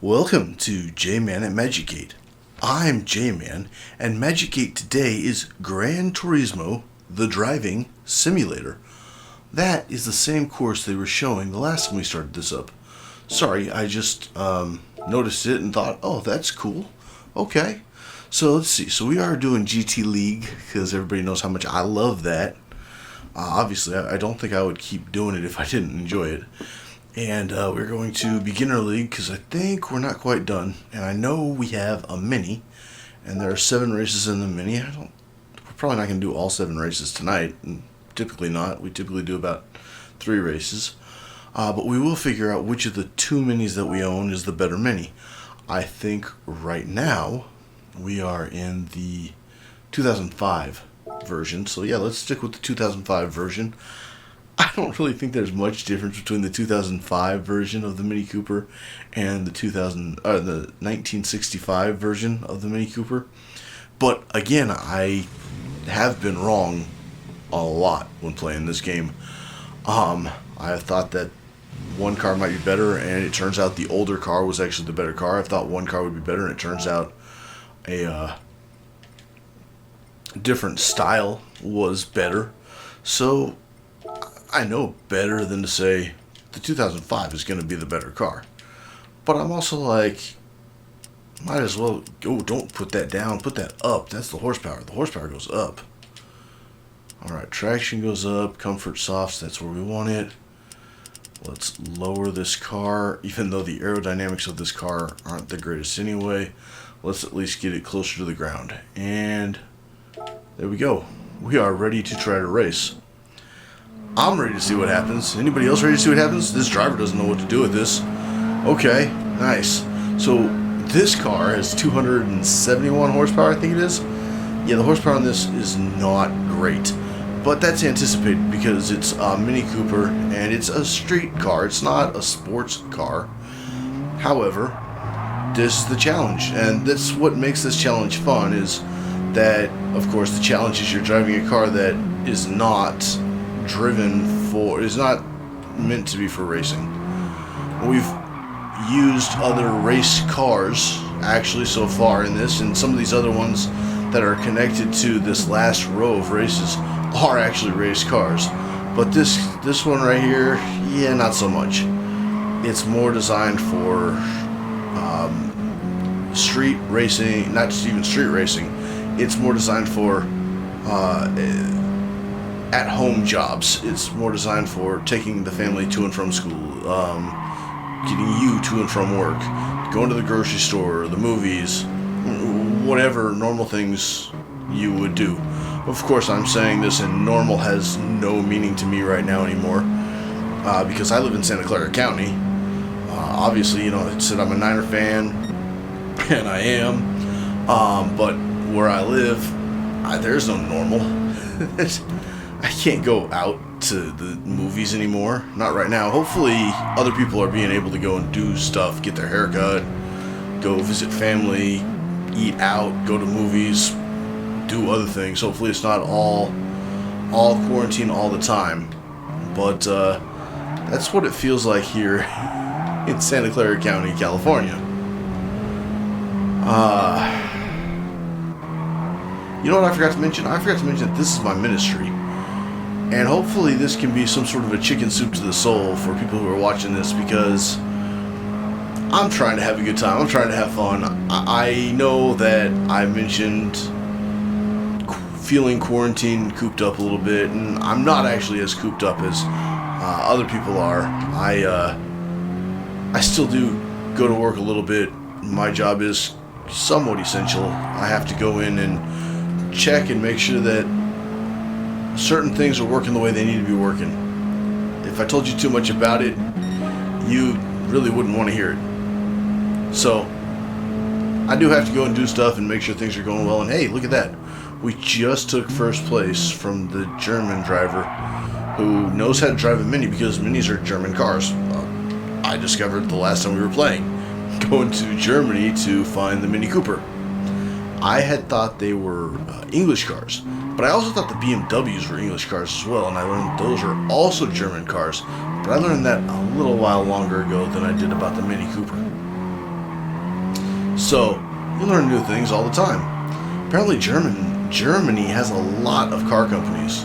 Welcome to Jman and Magic Gate. I'm Jman, and Magic Gate today is Gran Turismo, the driving simulator. That is the same course they were showing the last time we started this up. Sorry, I just noticed it and thought, oh, that's cool. Okay, so let's see. So we are doing GT League because everybody knows how much I love that. Obviously, I don't think I would keep doing it if I didn't enjoy it. And we're going to Beginner League because I think we're not quite done. And I know we have a mini, and there are 7 races in the mini. We're probably not going to do all 7 races tonight. And typically not. We typically do about 3 races. But we will figure out which of the 2 minis that we own is the better mini. I think right now we are in the 2005 version. So yeah, let's stick with the 2005 version. I don't really think there's much difference between the 2005 version of the Mini Cooper and the 1965 version of the Mini Cooper. But again, I have been wrong a lot when playing this game. I thought that one car might be better, and it turns out the older car was actually the better car. I thought one car would be better, and it turns out a different style was better. So I know better than to say the 2005 is going to be the better car. But I'm also like, might as well, don't put that down, put that up. That's the horsepower. The horsepower goes up. Alright, traction goes up, comfort softs, that's where we want it. Let's lower this car, even though the aerodynamics of this car aren't the greatest anyway. Let's at least get it closer to the ground. And there we go. We are ready to try to race. I'm ready to see what happens. Anybody else ready to see what happens? This driver doesn't know what to do with this. Okay, nice. So this car has 271 horsepower, I think it is. Yeah, the horsepower on this is not great. But that's anticipated because it's a Mini Cooper and it's a street car. It's not a sports car. However, this is the challenge. And that's what makes this challenge fun, is that, of course, the challenge is you're driving a car that is not is not meant to be for racing. We've used other race cars actually so far in this, and some of these other ones that are connected to this last row of races are actually race cars. But this one right here, yeah, not so much. It's more designed for street racing, not just even street racing. It's more designed for at-home jobs. It's more designed for taking the family to and from school, getting you to and from work, going to the grocery store, the movies, whatever normal things you would do. Of course, I'm saying this, and normal has no meaning to me right now anymore, because I live in Santa Clara County. Obviously, it said I'm a Niner fan, and I am, but where I live, there's no normal. I can't go out to the movies anymore. Not right now. Hopefully, other people are being able to go and do stuff, get their hair cut, go visit family, eat out, go to movies, do other things. Hopefully, it's not all quarantine all the time. But that's what it feels like here in Santa Clara County, California. You know what I forgot to mention? I forgot to mention that this is my ministry. And hopefully this can be some sort of a chicken soup to the soul for people who are watching this, because I'm trying to have a good time. I'm trying to have fun. I know that I mentioned feeling quarantined, cooped up a little bit, and I'm not actually as cooped up as other people are. I still do go to work a little bit. My job is somewhat essential. I have to go in and check and make sure that certain things are working the way they need to be working. If I told you too much about it, you really wouldn't want to hear it. So I do have to go and do stuff and make sure things are going well. And hey, look at that. We just took first place from the German driver who knows how to drive a Mini, because Minis are German cars. I discovered the last time we were playing, going to Germany to find the Mini Cooper. I had thought they were English cars, but I also thought the BMWs were English cars as well, and I learned those are also German cars. But I learned that a little while longer ago than I did about the Mini Cooper. So you learn new things all the time. Apparently Germany has a lot of car companies.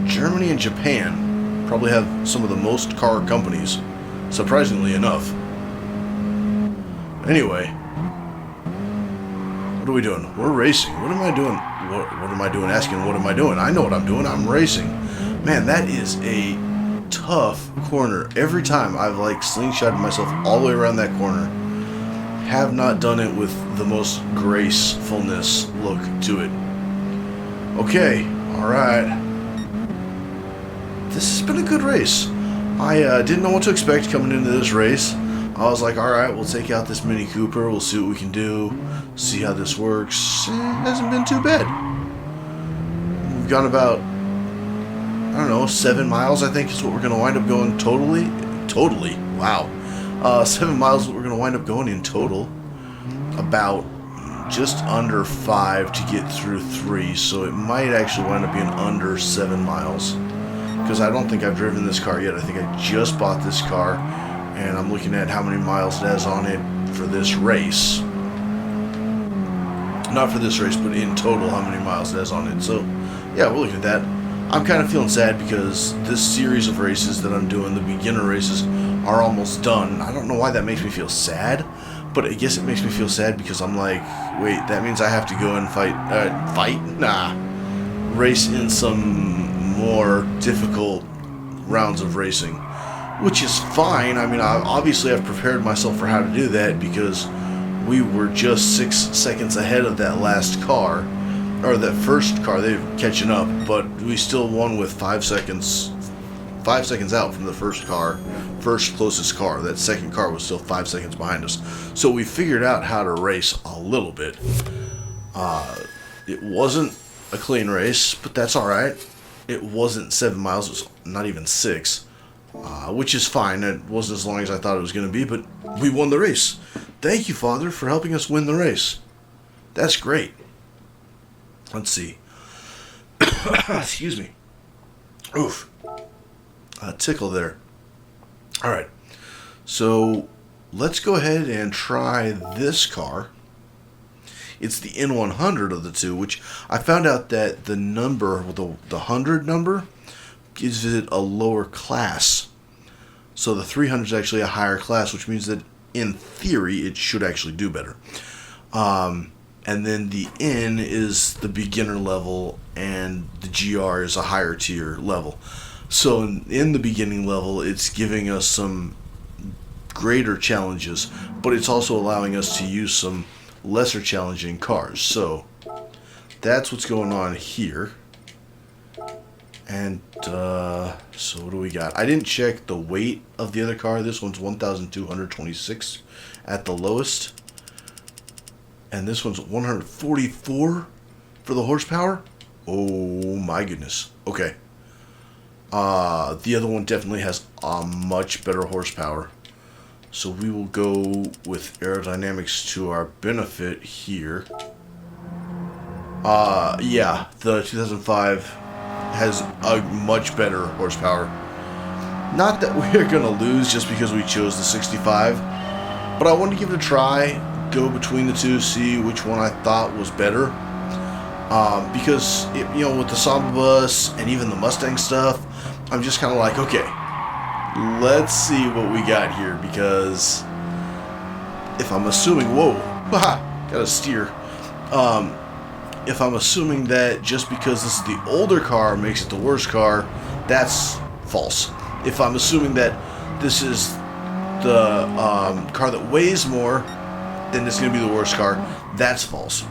Germany and Japan probably have some of the most car companies, surprisingly enough. Anyway, what are we doing? We're racing. What am I doing? What am I doing? Asking what am I doing? I know what I'm doing. I'm racing. Man, that is a tough corner. Every time I've like slingshotted myself all the way around that corner. Have not done it with the most gracefulness look to it. Okay, alright. This has been a good race. I didn't know what to expect coming into this race. I was like, alright, we'll take out this Mini Cooper, we'll see what we can do, see how this works. It hasn't been too bad. We've gone about, I don't know, 7 miles, I think is what we're going to wind up going totally. Wow. 7 miles is what we're going to wind up going in total. About just under 5 to get through 3, so it might actually wind up being under 7 miles. Because I don't think I've driven this car yet. I think I just bought this car, and I'm looking at how many miles it has on it for this race. Not for this race, but in total how many miles it has on it. So, yeah, we're looking at that. I'm kind of feeling sad because this series of races that I'm doing, the beginner races, are almost done. I don't know why that makes me feel sad, but I guess it makes me feel sad because I'm like, wait, that means I have to go and race in some more difficult rounds of racing, which is fine. I mean, obviously I've prepared myself for how to do that because we were just 6 seconds ahead of that last car, or that first car. They're catching up, but we still won with 5 seconds out from the first closest car. That second car was still 5 seconds behind us. So we figured out how to race a little bit. It wasn't a clean race, but that's alright. It wasn't 7 miles, it was not even 6, which is fine. It wasn't as long as I thought it was going to be, but we won the race. Thank you, Father, for helping us win the race. That's great. Let's see. Excuse me. Oof. A tickle there. Alright. So, let's go ahead and try this car. It's the N100 of the two, which I found out that the number, the 100 number, gives it a lower class. So the 300 is actually a higher class, which means that in theory it should actually do better. And then the N is the beginner level, and the GR is a higher tier level. So in the beginning level, it's giving us some greater challenges, but it's also allowing us to use some lesser challenging cars. So that's what's going on here. And so what do we got? I didn't check the weight of the other car. This one's 1,226 at the lowest, and this one's 144 for the horsepower. Oh my goodness. Okay. The other one definitely has a much better horsepower. So we will go with aerodynamics to our benefit here. Yeah, the 2005 has a much better horsepower. Not that we're gonna lose just because we chose the 65, but I wanted to give it a try, go between the two, see which one I thought was better. Because with the Samba Bus and even the Mustang stuff, I'm just kind of like, okay, let's see what we got here, because if I'm assuming, gotta steer. If I'm assuming that just because this is the older car makes it the worst car, that's false. If I'm assuming that this is the car that weighs more, then it's going to be the worst car, that's false.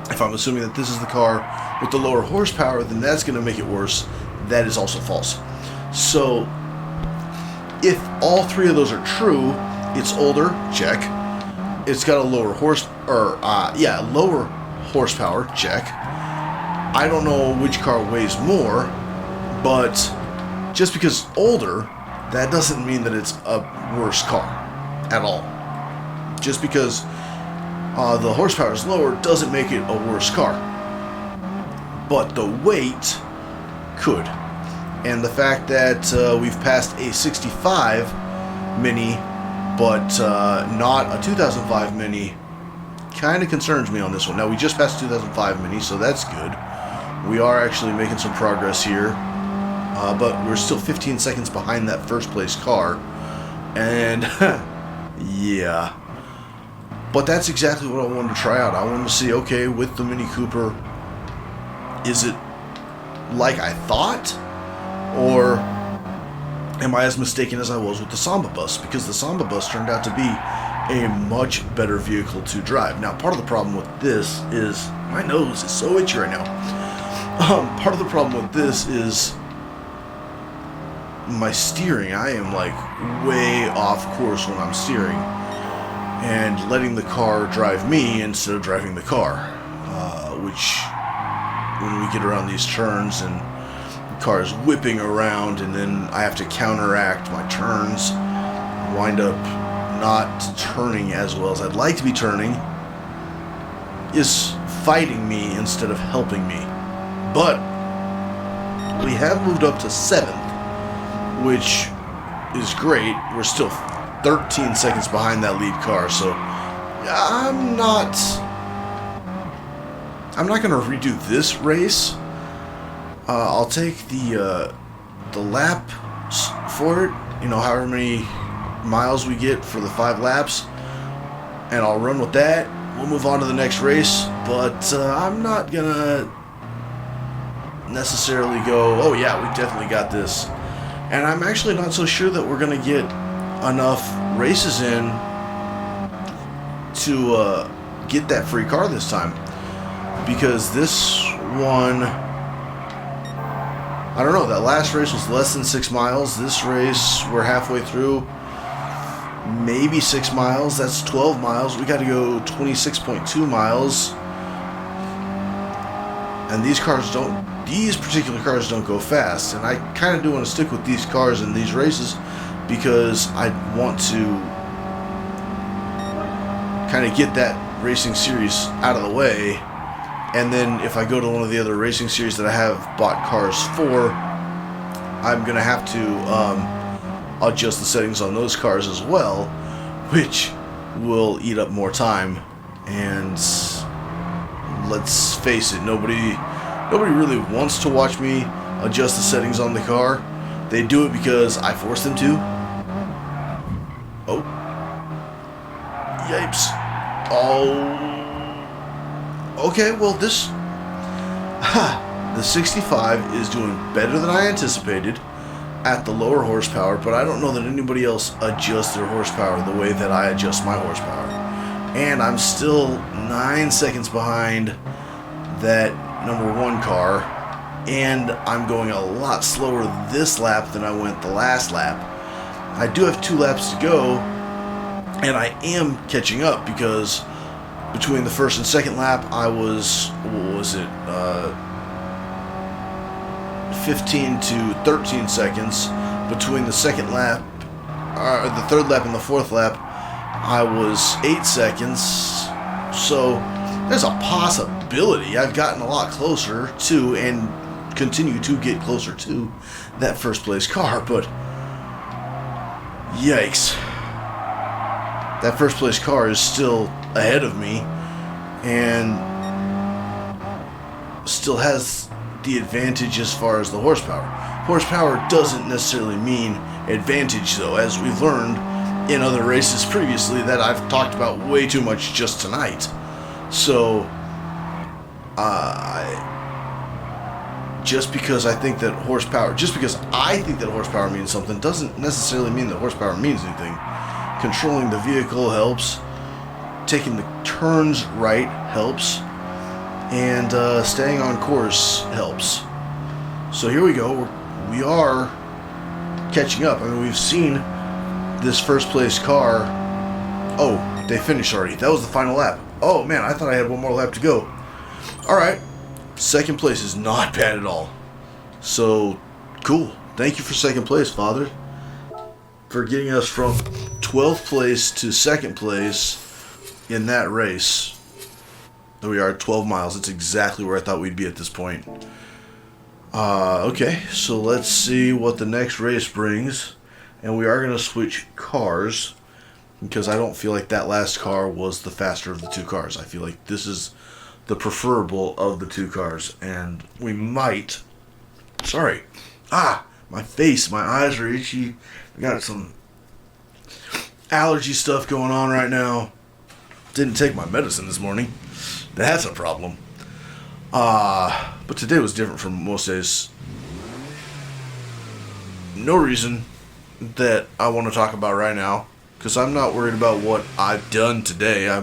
If I'm assuming that this is the car with the lower horsepower, then that's going to make it worse, that is also false. So if all three of those are true, it's older, check. It's got a lower lower horsepower, check. I don't know which car weighs more, but just because it's older, that doesn't mean that it's a worse car at all. Just because the horsepower is lower doesn't make it a worse car. But the weight could. And the fact that we've passed a 65 Mini but not a 2005 Mini. Kind of concerns me on this one. Now, we just passed 2005 Mini, so that's good. We are actually making some progress here, but we're still 15 seconds behind that first place car, and yeah. But that's exactly what I wanted to try out. I wanted to see, okay, with the Mini Cooper, is it like I thought, or am I as mistaken as I was with the Samba Bus? Because the Samba Bus turned out to be a much better vehicle to drive. Now, part of the problem with this is my nose is so itchy right now. Part of the problem with this is my steering. I am like way off course when I'm steering and letting the car drive me instead of driving the car, which when we get around these turns and the car is whipping around and then I have to counteract my turns, wind up not turning as well as I'd like to be turning, is fighting me instead of helping me. But we have moved up to 7th, which is great. We're still 13 seconds behind that lead car, so I'm not going to redo this race. I'll take the lap for it, you know, however many miles we get for the 5 laps, and I'll run with that. We'll move on to the next race, but I'm not gonna necessarily go, oh yeah, we definitely got this. And I'm actually not so sure that we're gonna get enough races in to get that free car this time, because this one, I don't know, that last race was less than 6 miles. This race, we're halfway through, maybe 6 miles. That's 12 miles. We got to go 26.2 miles. And these particular cars don't go fast. And I kind of do want to stick with these cars in these races because I want to kind of get that racing series out of the way. And then if I go to one of the other racing series that I have bought cars for, I'm going to have to adjust the settings on those cars as well, which will eat up more time. And let's face it, nobody really wants to watch me adjust the settings on the car. They do it because I force them to. Oh. Yipes. Oh. Okay, well this... the 65 is doing better than I anticipated at the lower horsepower, but I don't know that anybody else adjusts their horsepower the way that I adjust my horsepower. And I'm still 9 seconds behind that number 1 car, and I'm going a lot slower this lap than I went the last lap. I do have 2 laps to go, and I am catching up because between the first and second lap I was, what was it, 15 to 13 seconds. Between the second lap, the third lap and the fourth lap, I was 8 seconds. So there's a possibility I've gotten a lot closer to and continue to get closer to that first place car, but yikes. That first place car is still ahead of me and still has the advantage as far as the horsepower. Horsepower doesn't necessarily mean advantage, though, as we've learned in other races previously that I've talked about way too much just tonight. So, just because I think that horsepower means something doesn't necessarily mean that horsepower means anything. Controlling the vehicle helps. Taking the turns right helps. And staying on course helps. So here we go. We are catching up. I mean, we've seen this first place car. Oh, they finished already. That was the final lap. Oh man, I thought I had one more lap to go. Alright. Second place is not bad at all. So, cool. Thank you for second place, Father. For getting us from 12th place to second place in that race. There we are at 12 miles. That's exactly where I thought we'd be at this point. Okay, so let's see what the next race brings. And we are going to switch cars. because I don't feel like that last car was the faster of the two cars. I feel like this is the preferable of the two cars, and we might... Sorry. My face, my eyes are itchy. I got some allergy stuff going on right now. Didn't take my medicine this morning. That's a problem. But today was different from most days. No reason that I want to talk about right now, because I'm not worried about what I've done today. I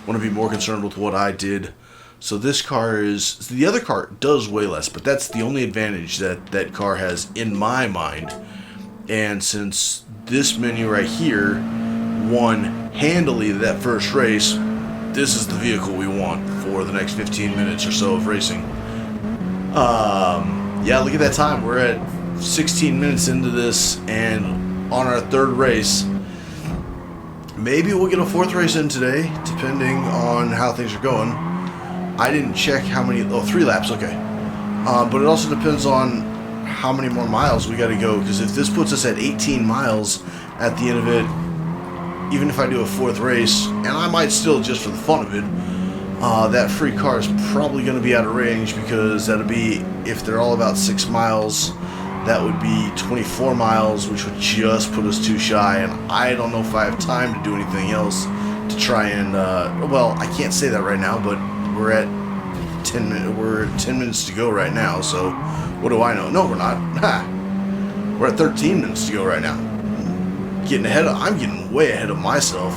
want to be more concerned with what I did. So this car is... The other car does weigh less, but that's the only advantage that that car has in my mind. And since this menu right here won handily that first race, this is the vehicle we want for the next 15 minutes or so of racing. Yeah, look at that time. We're at 16 minutes into this and on our third race. Maybe we'll get a fourth race in today, depending on how things are going. I didn't check how many... Oh, 3 laps, okay. But it also depends on how many more miles we got to go, because if this puts us at 18 miles at the end of it, even if I do a fourth race, and I might still just for the fun of it, that free car is probably going to be out of range, because that'll be, if they're all about 6 miles, that would be 24 miles, which would just put us too shy, and I don't know if I have time to do anything else to try and, well, I can't say that right now, but we're at 10 minutes. We're at 10 minutes to go right now. So, what do I know? No, we're not. We're at 13 minutes to go right now. I'm getting way ahead of myself.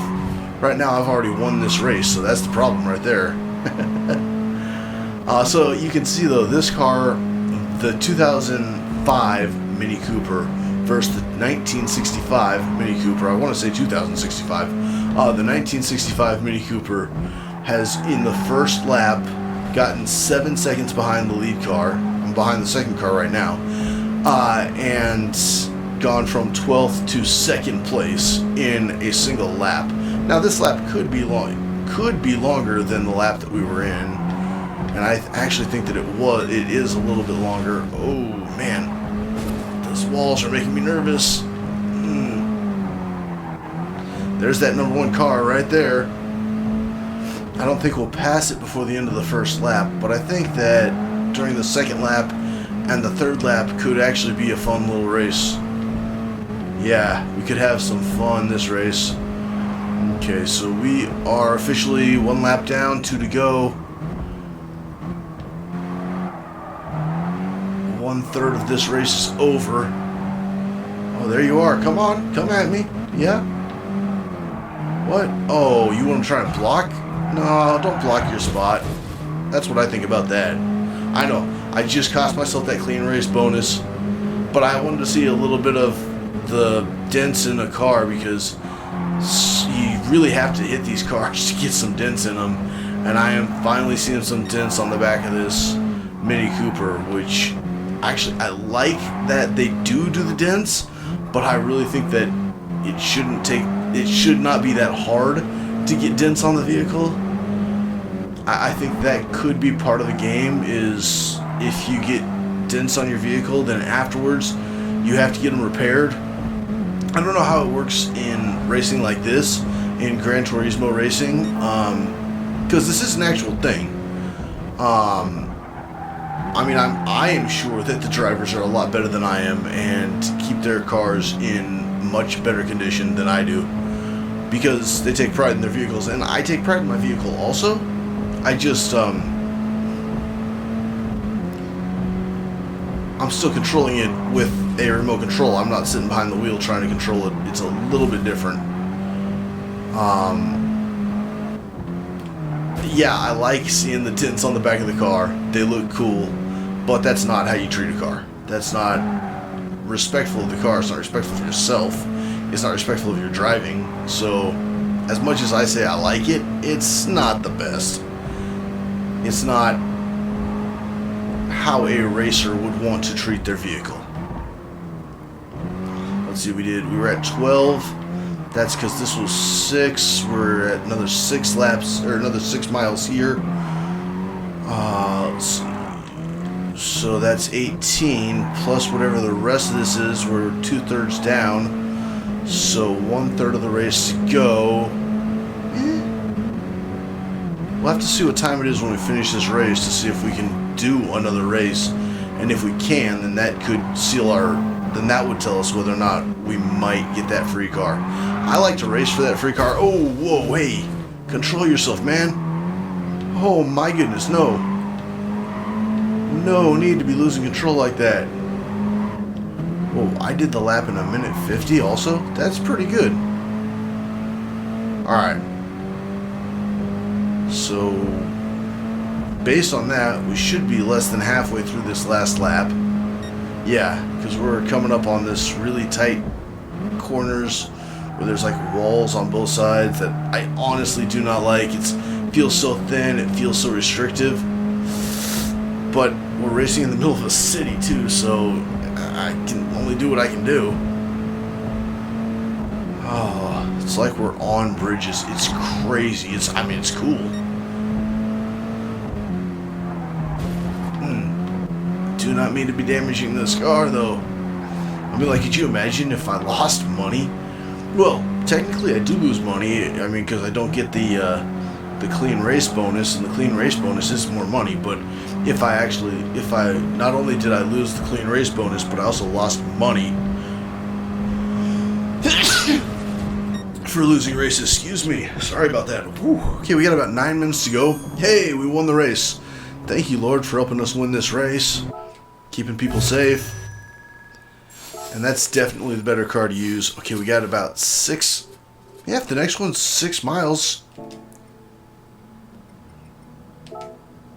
Right now, I've already won this race, so that's the problem right there. So you can see though, this car, the 2005 Mini Cooper versus the 1965 Mini Cooper. I want to say 2065. The 1965 Mini Cooper has, in the first lap, gotten 7 seconds behind the lead car. I'm behind the second car right now. And gone from 12th to 2nd place in a single lap. Now this lap could be longer than the lap that we were in. And I actually think that it is a little bit longer. Oh man, those walls are making me nervous. There's that number 1 car right there. I don't think we'll pass it before the end of the first lap, but I think that during the second lap and the third lap could actually be a fun little race. Yeah, we could have some fun this race. Okay, so we are officially 1 lap down, 2 to go. 1/3 of this race is over. Oh, there you are. Come on, come at me. Yeah? What? Oh, you want to try and block? No, don't block your spot. That's what I think about that. I know, I just cost myself that clean race bonus, but I wanted to see a little bit of the dents in a car, because you really have to hit these cars to get some dents in them, and I am finally seeing some dents on the back of this Mini Cooper, which actually I like that they do the dents, but I really think that it should not be that hard to get dents on the vehicle. I think that could be part of the game, is if you get dents on your vehicle, then afterwards you have to get them repaired. I don't know how it works in racing like this, in Gran Turismo racing, because this is an actual thing. I mean, I am sure that the drivers are a lot better than I am and keep their cars in much better condition than I do, because they take pride in their vehicles, and I take pride in my vehicle also. I just, I'm still controlling it with a remote control. I'm not sitting behind the wheel trying to control it. It's a little bit different. Yeah, I like seeing the tints on the back of the car. They look cool, but that's not how you treat a car. That's not respectful of the car. It's not respectful of yourself. It's not respectful of your driving. So, as much as I say I like it, it's not the best. It's not how a racer would want to treat their vehicle. Let's see, we were at 12. That's because this was 6. We're at another 6 laps, or another 6 miles here. Let's see. So that's 18, plus whatever the rest of this is. We're 2/3 down. So 1/3 of the race to go. We'll have to see what time it is when we finish this race to see if we can do another race. And if we can, then that could seal our... Then that would tell us whether or not we might get that free car. I like to race for that free car. Oh, whoa, hey. Control yourself, man. Oh, my goodness, no. No need to be losing control like that. Whoa, I did the lap in 1:50 also? That's pretty good. Alright. So, based on that, we should be less than halfway through this last lap. Yeah, because we're coming up on this really tight corners where there's like walls on both sides that I honestly do not like. It feels so thin, it feels so restrictive. But we're racing in the middle of a city too, so I can only do what I can do. Oh, it's like we're on bridges. It's crazy. I mean, it's cool. Do not mean to be damaging this car, though. I mean, like, could you imagine if I lost money? Well, technically, I do lose money. I mean, because I don't get the clean race bonus, and the clean race bonus is more money. But if I not only did I lose the clean race bonus, but I also lost money for losing races. Excuse me. Sorry about that. Whew. Okay, we got about 9 minutes to go. Hey, we won the race. Thank you, Lord, for helping us win this race. Keeping people safe. And that's definitely the better car to use. Okay, we got about 6. Yeah, if the next one's 6 miles.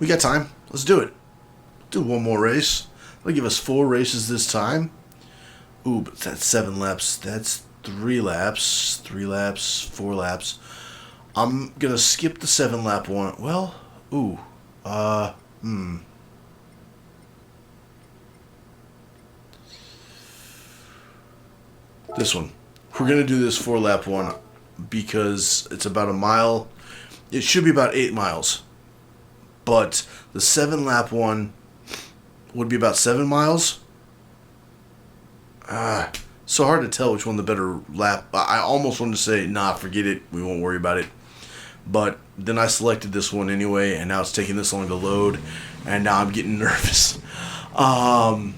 We got time. Let's do it. Do one more race. They'll give us 4 races this time. Ooh, but that's 7 laps. That's 3 laps. 3 laps. 4 laps. I'm going to skip the 7 lap one. Well, ooh. This one. We're going to do this 4 lap one because it's about a mile. It should be about 8 miles. But the 7 lap one would be about 7 miles. So hard to tell which one the better lap. I almost wanted to say, nah, forget it. We won't worry about it. But then I selected this one anyway, and now it's taking this long to load, and now I'm getting nervous. I'm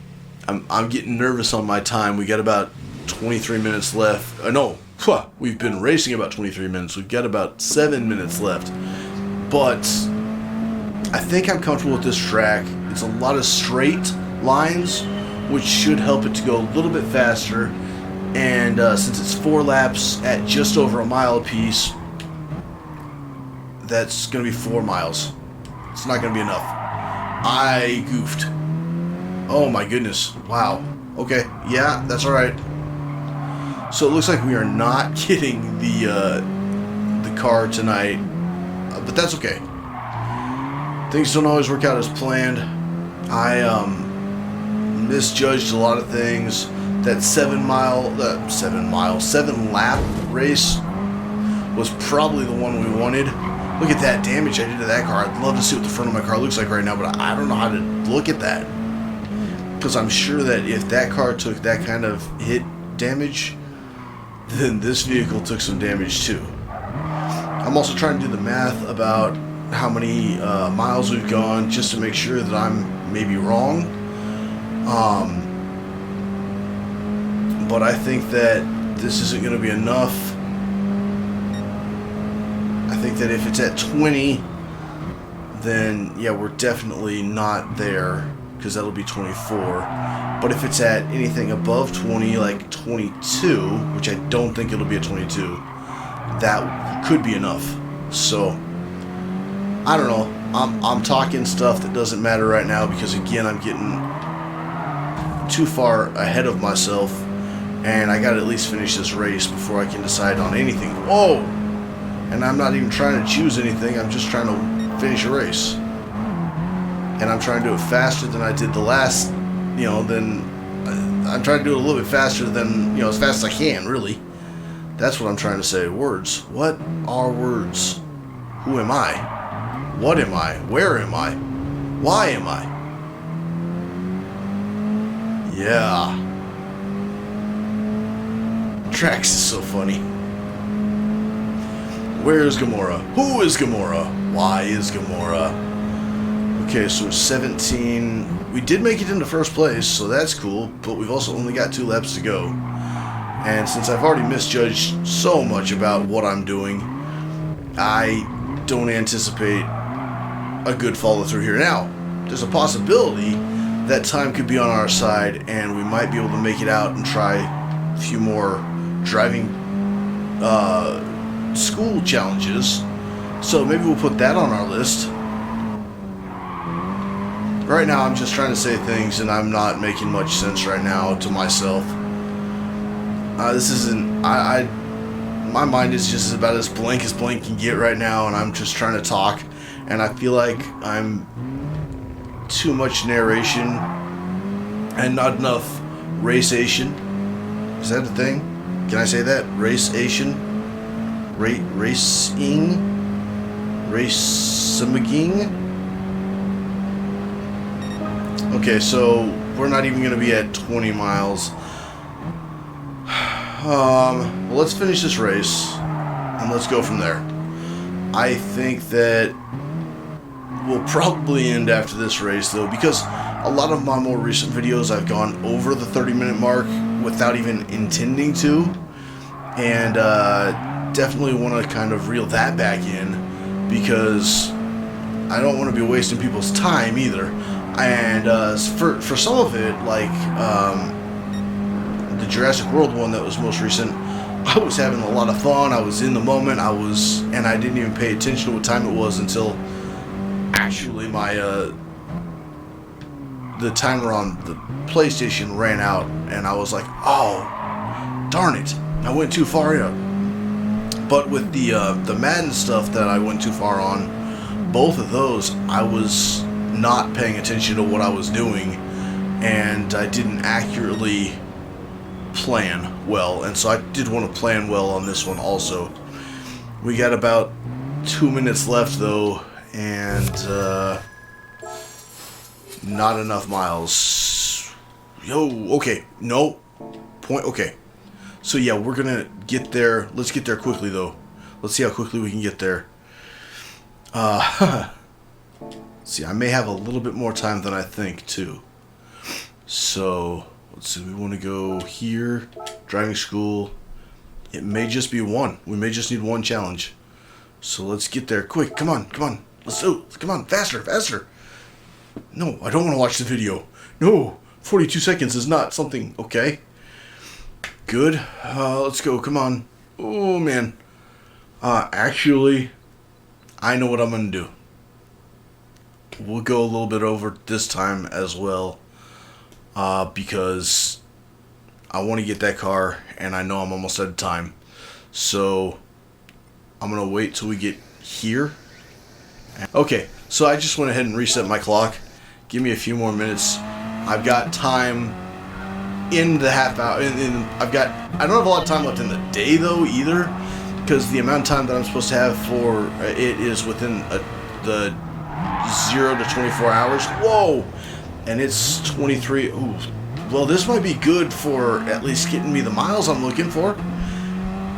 getting nervous on my time. We got about 23 minutes left. No, we've been racing about 23 minutes. We've got about 7 minutes left. But I think I'm comfortable with this track. It's a lot of straight lines, which should help it to go a little bit faster. And since it's 4 laps at just over a mile apiece, that's going to be 4 miles. It's not going to be enough. I goofed. Oh my goodness. Wow. Okay. Yeah, that's alright. So it looks like we are not getting the car tonight. But that's okay. Things don't always work out as planned. I misjudged a lot of things. That 7 lap race was probably the one we wanted. Look at that damage I did to that car. I'd love to see what the front of my car looks like right now, but I don't know how to look at that. Because I'm sure that if that car took that kind of hit damage, then this vehicle took some damage too. I'm also trying to do the math about how many miles we've gone just to make sure that I'm maybe wrong. But I think that this isn't going to be enough. I think that if it's at 20, then yeah, we're definitely not there, because that'll be 24. But if it's at anything above 20, like 22, which I don't think it'll be at 22, that could be enough. So I don't know. I'm talking stuff that doesn't matter right now, because again, I'm getting too far ahead of myself, and I gotta at least finish this race before I can decide on anything. Whoa! And I'm not even trying to choose anything, I'm just trying to finish a race. And I'm trying to do it faster than I did the last, I'm trying to do it a little bit faster than, as fast as I can, really. That's what I'm trying to say. Words. What are words? Who am I? What am I? Where am I? Why am I? Yeah. Tracks is so funny. Where is Gamora? Who is Gamora? Why is Gamora? Okay, so we're 17. We did make it into first place, so that's cool, but we've also only got 2 laps to go. And since I've already misjudged so much about what I'm doing, I don't anticipate a good follow through here. Now, there's a possibility that time could be on our side and we might be able to make it out and try a few more driving school challenges. So maybe we'll put that on our list. Right now I'm just trying to say things and I'm not making much sense right now to myself. This isn't... my mind is just about as blank can get right now, and I'm just trying to talk, and I feel like I'm too much narration and not enough raceation. Is that a thing? Can I say that? Raceation? Racing? Racing? Okay, so we're not even going to be at 20 miles. Well, let's finish this race, and let's go from there. I think that we'll probably end after this race, though, because a lot of my more recent videos I've gone over the 30-minute mark without even intending to, and definitely want to kind of reel that back in, because I don't want to be wasting people's time either. And for some of it, like the Jurassic World one that was most recent, I was having a lot of fun. I was in the moment. And I didn't even pay attention to what time it was until actually my the timer on the PlayStation ran out, and I was like, oh, darn it, I went too far in. But with the Madden stuff that I went too far on, both of those I was not paying attention to what I was doing, and I didn't accurately plan well, and so I did want to plan well on this one also. We got about 2 minutes left though, and not enough miles. Okay, no point. Okay, so yeah, we're gonna get there. Let's get there quickly though. Let's see how quickly we can get there. See, I may have a little bit more time than I think too. So let's see, we want to go here, driving school. It may just be one. We may just need one challenge. So let's get there quick. Come on. Let's do it. Come on, faster. No, I don't want to watch the video. No, 42 seconds is not something. Okay. Good. Let's go. Come on. Oh, man. Actually, I know what I'm going to do. We'll go a little bit over this time as well, because I want to get that car, and I know I'm almost out of time. So I'm going to wait till we get here. Okay, so I just went ahead and reset my clock. Give me a few more minutes. I've got time in the half hour. I don't have a lot of time left in the day, though, either, because the amount of time that I'm supposed to have for it is within the 0 to 24 hours. Whoa! And it's 23. Ooh. Well, this might be good for at least getting me the miles I'm looking for.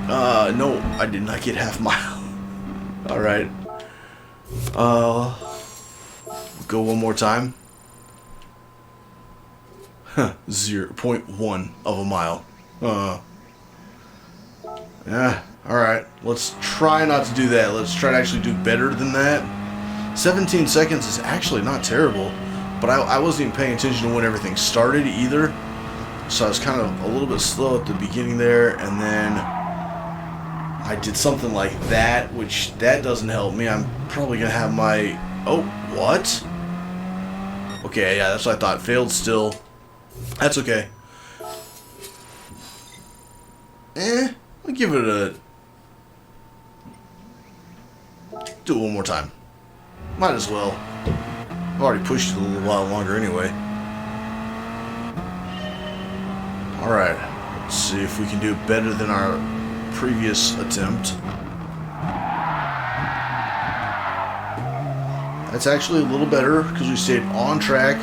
No, I did not get half mile. Alright. Go one more time. 0.1 of a mile. Yeah, alright. Let's try not to do that. Let's try to actually do better than that. 17 seconds is actually not terrible, but I wasn't even paying attention to when everything started either, so I was kind of a little bit slow at the beginning there, and then I did something like that, which that doesn't help me. I'm probably going to have my... Oh, what? Okay, yeah, that's what I thought. Failed still. That's okay. I'll give it a... Do it one more time. Might as well. I've already pushed it a little while longer anyway. Alright. Let's see if we can do better than our previous attempt. That's actually a little better because we stayed on track.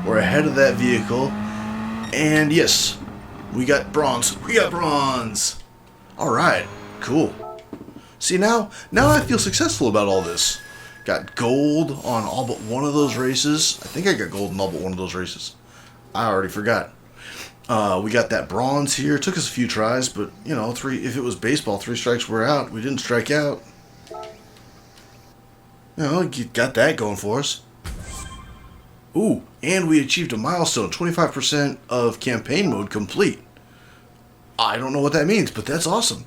We're ahead of that vehicle. And yes, We got bronze. We got bronze. All right. Cool. See, now I feel successful about all this. Got gold on all but one of those races. I think I got gold in all but one of those races. I already forgot. We got that bronze here. It took us a few tries, but, you know, if it was baseball, 3 strikes were out. We didn't strike out. You know, got that going for us. Ooh, and we achieved a milestone. 25% of campaign mode complete. I don't know what that means, but that's awesome.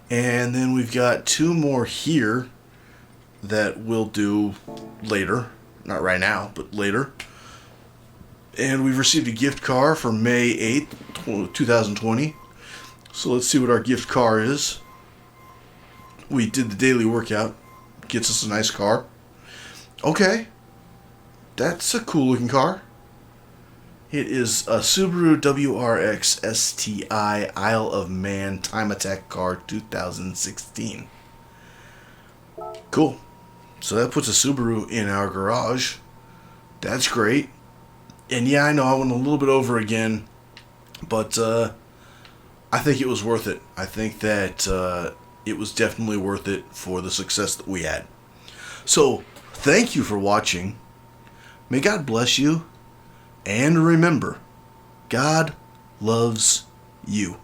And then we've got 2 more here that we'll do later. Not right now, but later. And we've received a gift card for May 8th, 2020. So let's see what our gift card is. We did the daily workout. Gets us a nice car. Okay. That's a cool looking car. It is a Subaru WRX STI Isle of Man Time Attack car 2016. Cool. So that puts a Subaru in our garage. That's great. And yeah, I know I went a little bit over again, but I think it was worth it. I think that it was definitely worth it for the success that we had. So, thank you for watching. May God bless you. And remember, God loves you.